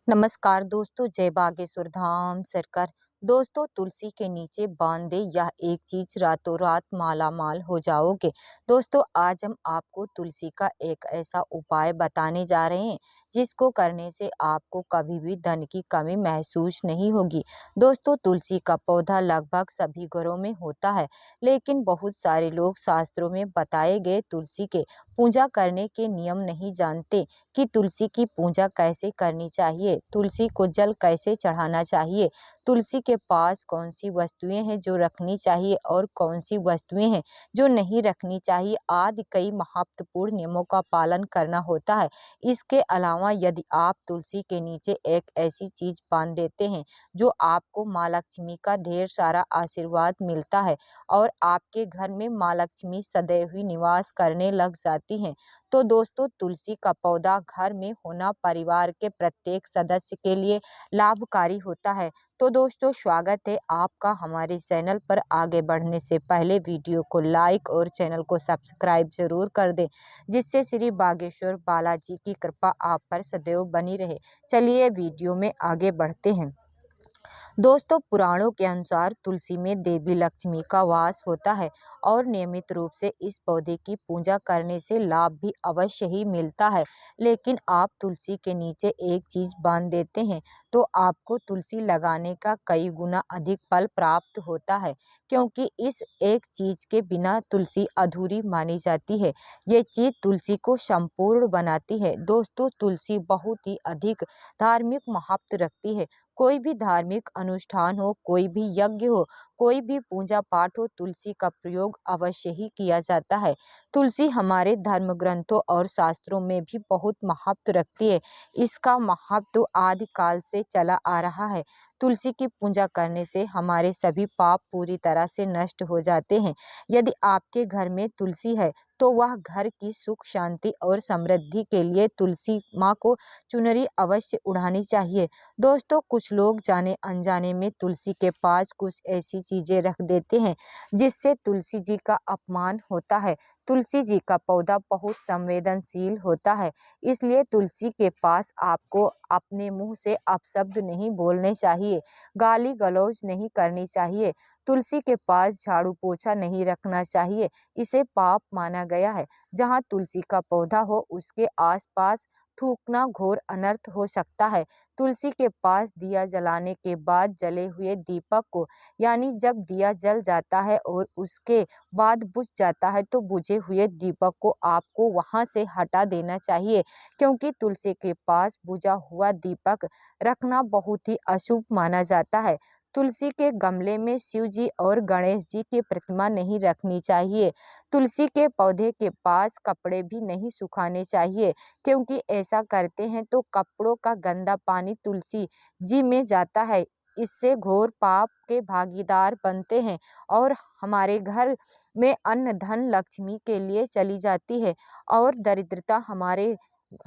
नमस्कार दोस्तों, जय बागेश्वर धाम सरकार। दोस्तों, तुलसी के नीचे बांध दे यह एक चीज, रातों रात माला माल हो जाओगे। दोस्तों, आज हम आपको तुलसी का एक ऐसा उपाय बताने जा रहे हैं जिसको करने से आपको कभी भी धन की कमी महसूस नहीं होगी। दोस्तों, तुलसी का पौधा लगभग सभी घरों में होता है, लेकिन बहुत सारे लोग शास्त्रों में बताए गए तुलसी के पूजा करने के नियम नहीं जानते कि तुलसी की पूजा कैसे करनी चाहिए, तुलसी को जल कैसे चढ़ाना चाहिए, तुलसी के पास कौन सी वस्तुएं हैं जो रखनी चाहिए और कौन सी वस्तुएं हैं जो नहीं रखनी चाहिए आदि कई महत्वपूर्ण नियमों का पालन करना होता है। इसके अलावा यदि आप तुलसी के नीचे एक ऐसी चीज बांध देते हैं जो आपको माँ लक्ष्मी का ढेर सारा आशीर्वाद मिलता है और आपके घर में माँ लक्ष्मी सदैव ही निवास करने लग जाती हैं, तो दोस्तों तुलसी का पौधा घर में होना परिवार के प्रत्येक सदस्य के लिए लाभकारी होता है। तो दोस्तों, स्वागत है आपका हमारे चैनल पर। आगे बढ़ने से पहले वीडियो को लाइक और चैनल को सब्सक्राइब जरूर कर दें, जिससे श्री बागेश्वर बालाजी की कृपा आप पर सदैव बनी रहे। चलिए वीडियो में आगे बढ़ते हैं। दोस्तों, पुराणों के अनुसार तुलसी में देवी लक्ष्मी का वास होता है और नियमित रूप से इस पौधे की पूजा करने से लाभ भी अवश्य ही मिलता है। लेकिन आप तुलसी के नीचे एक चीज बांध देते हैं तो आपको तुलसी लगाने का कई गुना अधिक फल प्राप्त होता है, क्योंकि इस एक चीज के बिना तुलसी अधूरी मानी जाती है। ये चीज तुलसी को संपूर्ण बनाती है। दोस्तों, तुलसी बहुत ही अधिक धार्मिक महत्व रखती है। कोई भी धार्मिक अनुष्ठान हो, कोई भी यज्ञ हो, कोई भी पूजा पाठ हो, तुलसी का प्रयोग अवश्य ही किया जाता है। तुलसी हमारे धर्म ग्रंथों और शास्त्रों में भी बहुत महत्व रखती है। इसका महत्व आदि काल से चला आ रहा है। तुलसी की पूजा करने से हमारे सभी पाप पूरी तरह से नष्ट हो जाते हैं। यदि आपके घर में तुलसी है तो वह घर की सुख शांति और समृद्धि के लिए तुलसी माँ को चुनरी अवश्य उड़ानी चाहिए। दोस्तों, कुछ लोग जाने अनजाने में तुलसी के पास कुछ ऐसी चीजें रख देते हैं जिससे तुलसी जी का अपमान होता है। तुलसी जी का पौधा बहुत संवेदनशील होता है, इसलिए तुलसी के पास आपको अपने मुंह से अपशब्द नहीं बोलने चाहिए, गाली गलौज नहीं करनी चाहिए। तुलसी के पास झाड़ू पोछा नहीं रखना चाहिए, इसे पाप माना गया है। जहाँ तुलसी का पौधा हो उसके आसपास थूकना घोर अनर्थ हो सकता है। तुलसी के पास दिया जलाने के बाद जले हुए दीपक को, यानी जब दिया जल जाता है और उसके बाद बुझ जाता है, तो बुझे हुए दीपक को आपको वहां से हटा देना चाहिए, क्योंकि तुलसी के पास बुझा हुआ दीपक रखना बहुत ही अशुभ माना जाता है। तुलसी के गमले में शिव जी और गणेश जी की प्रतिमा नहीं रखनी चाहिए। तुलसी के पौधे के पास कपड़े भी नहीं सुखाने चाहिए, क्योंकि ऐसा करते हैं तो कपड़ों का गंदा पानी तुलसी जी में जाता है। इससे घोर पाप के भागीदार बनते हैं और हमारे घर में अन्न धन लक्ष्मी के लिए चली जाती है और दरिद्रता हमारे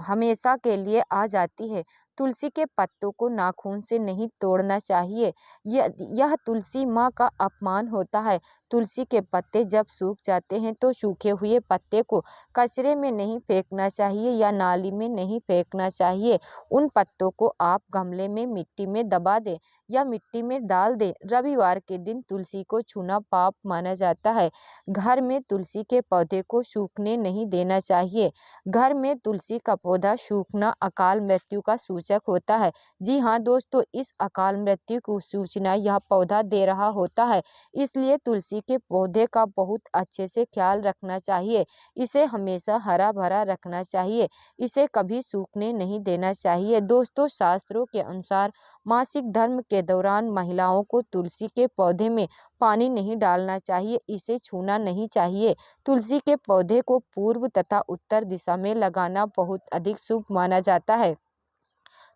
हमेशा के लिए आ जाती है। तुलसी के पत्तों को नाखून से नहीं तोड़ना चाहिए, यह तुलसी माँ का अपमान होता है। तुलसी के पत्ते जब सूख जाते हैं तो सूखे हुए पत्ते को कचरे में नहीं फेंकना चाहिए या नाली में नहीं फेंकना चाहिए। उन पत्तों को आप गमले में मिट्टी में दबा दें या मिट्टी में डाल दें। रविवार के दिन तुलसी को छूना पाप माना जाता है। घर में तुलसी के पौधे को सूखने नहीं देना चाहिए। घर में तुलसी का पौधा सूखना अकाल मृत्यु का सूचक होता है। जी हाँ दोस्तों, इस अकाल मृत्यु की सूचना यह पौधा दे रहा होता है, इसलिए तुलसी के पौधे का बहुत अच्छे से ख्याल रखना चाहिए। इसे हमेशा हरा भरा रखना चाहिए, इसे कभी सूखने नहीं देना चाहिए। दोस्तों, शास्त्रों के अनुसार मासिक धर्म के दौरान महिलाओं को तुलसी के पौधे में पानी नहीं डालना चाहिए, इसे छूना नहीं चाहिए। तुलसी के पौधे को पूर्व तथा उत्तर दिशा में लगाना बहुत अधिक शुभ माना जाता है।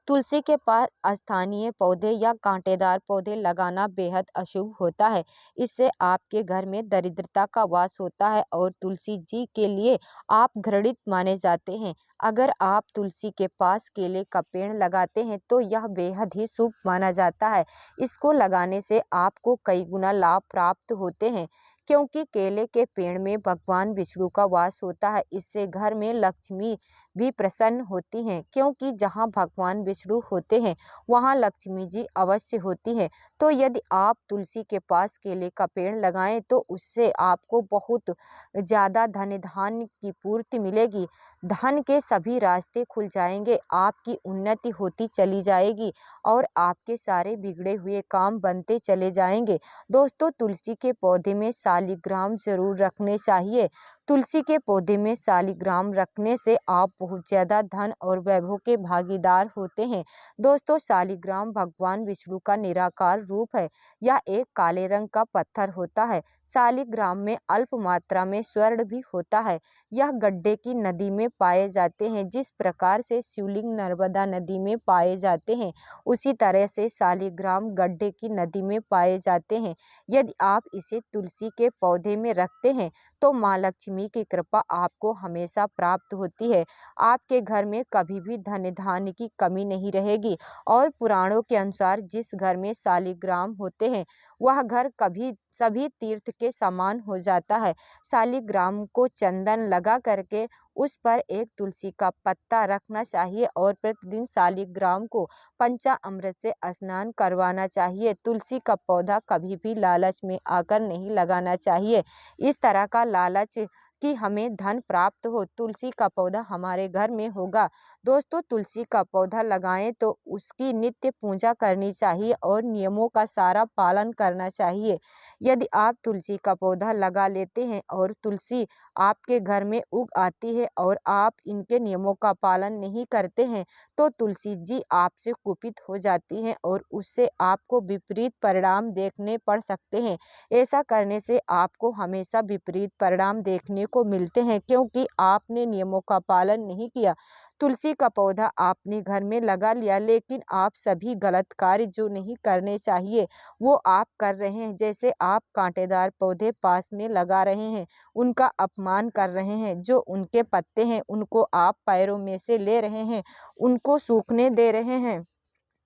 तुलसी के पास स्थानीय पौधे या कांटेदार पौधे लगाना बेहद अशुभ होता है। इससे आपके घर में दरिद्रता का वास होता है और तुलसी जी के लिए आप घृणित माने जाते हैं। अगर आप तुलसी के पास केले का पेड़ लगाते हैं तो यह बेहद ही शुभ माना जाता है। इसको लगाने से आपको कई गुना लाभ प्राप्त होते हैं, क्योंकि केले के पेड़ में भगवान विष्णु का वास होता है। इससे घर में लक्ष्मी भी प्रसन्न होती हैं, क्योंकि जहाँ भगवान विष्णु होते हैं वहाँ लक्ष्मी जी अवश्य होती है। तो यदि आप तुलसी के पास केले का पेड़ लगाएं तो उससे आपको बहुत ज़्यादा धन धान्य की पूर्ति मिलेगी। धन के सभी रास्ते खुल जाएंगे, आपकी उन्नति होती चली जाएगी और आपके सारे बिगड़े हुए काम बनते चले जाएंगे। दोस्तों, तुलसी के पौधे में शालिग्राम जरूर रखने चाहिए। तुलसी के पौधे में शालिग्राम रखने से आप बहुत ज़्यादा धन और वैभव के भागीदार होते हैं। दोस्तों, शालिग्राम भगवान विष्णु का निराकार रूप है। यह एक काले रंग का पत्थर होता है। शालिग्राम में अल्प मात्रा में स्वर्ण भी होता है। यह गड्ढे की नदी में पाए जाते हैं। जिस प्रकार से शिवलिंग नर्मदा नदी में पाए जाते हैं, उसी तरह से शालिग्राम गड्ढे की नदी में पाए जाते हैं। यदि आप इसे तुलसी के पौधे में रखते हैं तो माँ लक्ष्मी की कृपा आपको हमेशा प्राप्त होती है। आपके घर में कभी भी धन धान्य की कमी नहीं रहेगी और पुराणों के अनुसार जिस घर में शालिग्राम होते हैं वह घर कभी सभी तीर्थ के समान हो जाता है। शालिग्राम को चंदन लगा करके उस पर एक तुलसी का पत्ता रखना चाहिए और प्रतिदिन शालिग्राम को पंचामृत से स्नान करवाना चाहिए। तुलसी का पौधा कभी भी लालच में आकर नहीं लगाना चाहिए। इस तरह का लालच कि हमें धन प्राप्त हो, तुलसी का पौधा हमारे घर में होगा। दोस्तों, तुलसी का पौधा लगाएं तो उसकी नित्य पूजा करनी चाहिए और नियमों का सारा पालन करना चाहिए। यदि आप तुलसी का पौधा लगा लेते हैं और तुलसी आपके घर में उग आती है और आप इनके नियमों का पालन नहीं करते हैं तो तुलसी जी आपसे कुपित हो जाती हैं और उससे आपको विपरीत परिणाम देखने पड़ सकते हैं। ऐसा करने से आपको हमेशा विपरीत परिणाम देखने को मिलते हैं, क्योंकि आपने नियमों का पालन नहीं किया। तुलसी का पौधा आपने घर में लगा लिया, लेकिन आप सभी गलत कार्य जो नहीं करने चाहिए वो आप कर रहे हैं। जैसे आप कांटेदार पौधे पास में लगा रहे हैं, उनका अपमान कर रहे हैं, जो उनके पत्ते हैं उनको आप पैरों में से ले रहे हैं, उनको सूखने दे रहे हैं,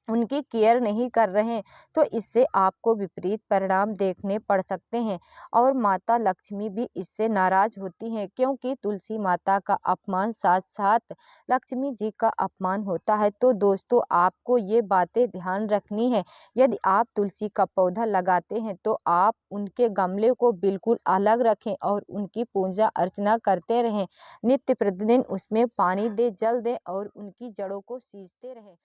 उनकी केयर नहीं कर रहे हैं, तो इससे आपको विपरीत परिणाम देखने पड़ सकते हैं और माता लक्ष्मी भी इससे नाराज होती हैं, क्योंकि तुलसी माता का अपमान साथ साथ लक्ष्मी जी का अपमान होता है। तो दोस्तों, आपको ये बातें ध्यान रखनी है। यदि आप तुलसी का पौधा लगाते हैं तो आप उनके गमले को बिल्कुल अलग रखें और उनकी पूजा अर्चना करते रहें। नित्य प्रतिदिन उसमें पानी दें, जल दें और उनकी जड़ों को सींचते रहें।